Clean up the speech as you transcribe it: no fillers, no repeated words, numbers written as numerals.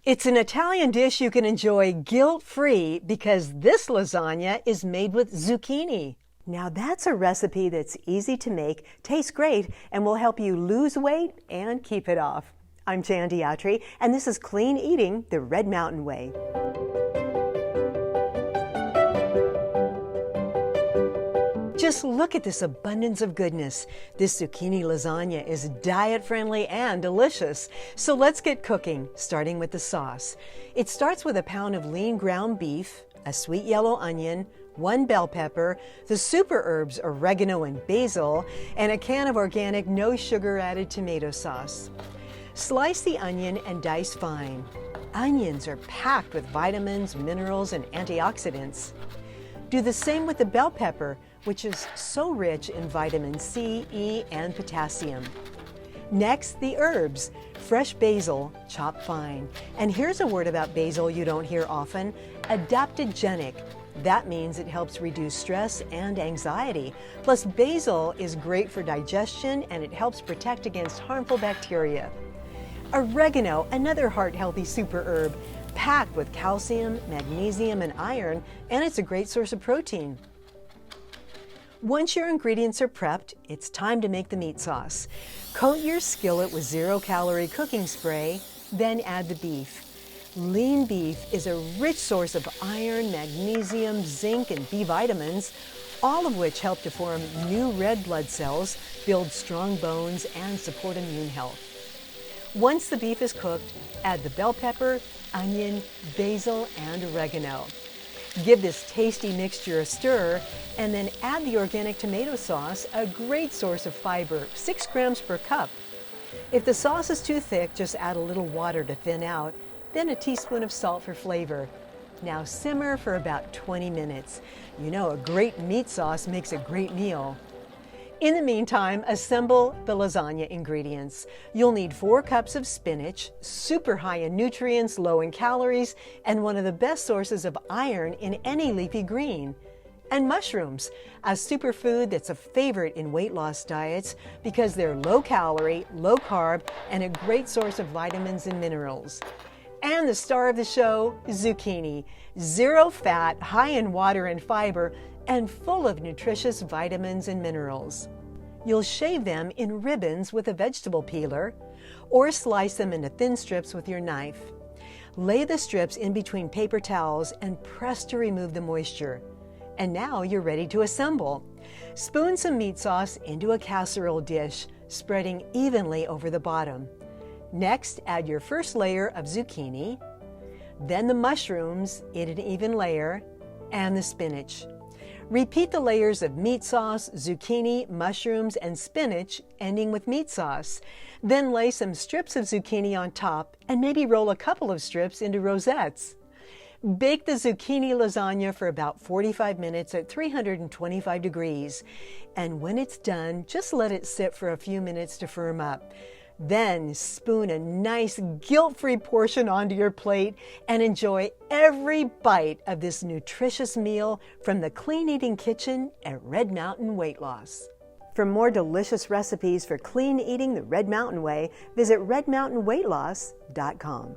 It's an Italian dish you can enjoy guilt-free because this lasagna is made with zucchini. Now that's a recipe that's easy to make, tastes great, and will help you lose weight and keep it off. I'm Jan Diatri, and this is Clean Eating the Red Mountain Way. Just look at this abundance of goodness. This zucchini lasagna is diet-friendly and delicious. So let's get cooking, starting with the sauce. It starts with a pound of lean ground beef, a sweet yellow onion, 1 bell pepper, the super herbs oregano and basil, and a can of organic no sugar added tomato sauce. Slice the onion and dice fine. Onions are packed with vitamins, minerals, and antioxidants. Do the same with the bell pepper, which is so rich in vitamin C, E, and potassium. Next, the herbs. Fresh basil, chopped fine. And here's a word about basil you don't hear often, adaptogenic. That means it helps reduce stress and anxiety. Plus, basil is great for digestion and it helps protect against harmful bacteria. Oregano, another heart-healthy super herb, packed with calcium, magnesium, and iron, and it's a great source of protein. Once your ingredients are prepped, it's time to make the meat sauce. Coat your skillet with zero-calorie cooking spray, then add the beef. Lean beef is a rich source of iron, magnesium, zinc, and B vitamins, all of which help to form new red blood cells, build strong bones, and support immune health. Once the beef is cooked, add the bell pepper, onion, basil, and oregano. Give this tasty mixture a stir, and then add the organic tomato sauce, a great source of fiber, 6 grams per cup. If the sauce is too thick, just add a little water to thin out, then a teaspoon of salt for flavor. Now simmer for about 20 minutes. You know, a great meat sauce makes a great meal. In the meantime, assemble the lasagna ingredients. You'll need 4 cups of spinach, super high in nutrients, low in calories, and one of the best sources of iron in any leafy green. And mushrooms, a superfood that's a favorite in weight loss diets because they're low calorie, low carb, and a great source of vitamins and minerals. And the star of the show, zucchini, 0 fat, high in water and fiber, and full of nutritious vitamins and minerals. You'll shave them in ribbons with a vegetable peeler, or slice them into thin strips with your knife. Lay the strips in between paper towels and press to remove the moisture. And now you're ready to assemble. Spoon some meat sauce into a casserole dish, spreading evenly over the bottom. Next, add your first layer of zucchini, then the mushrooms in an even layer, and the spinach. Repeat the layers of meat sauce, zucchini, mushrooms, and spinach, ending with meat sauce. Then lay some strips of zucchini on top and maybe roll a couple of strips into rosettes. Bake the zucchini lasagna for about 45 minutes at 325 degrees. And when it's done, just let it sit for a few minutes to firm up. Then spoon a nice guilt-free portion onto your plate and enjoy every bite of this nutritious meal from the Clean Eating Kitchen at Red Mountain Weight Loss. For more delicious recipes for clean eating the Red Mountain Way, visit redmountainweightloss.com.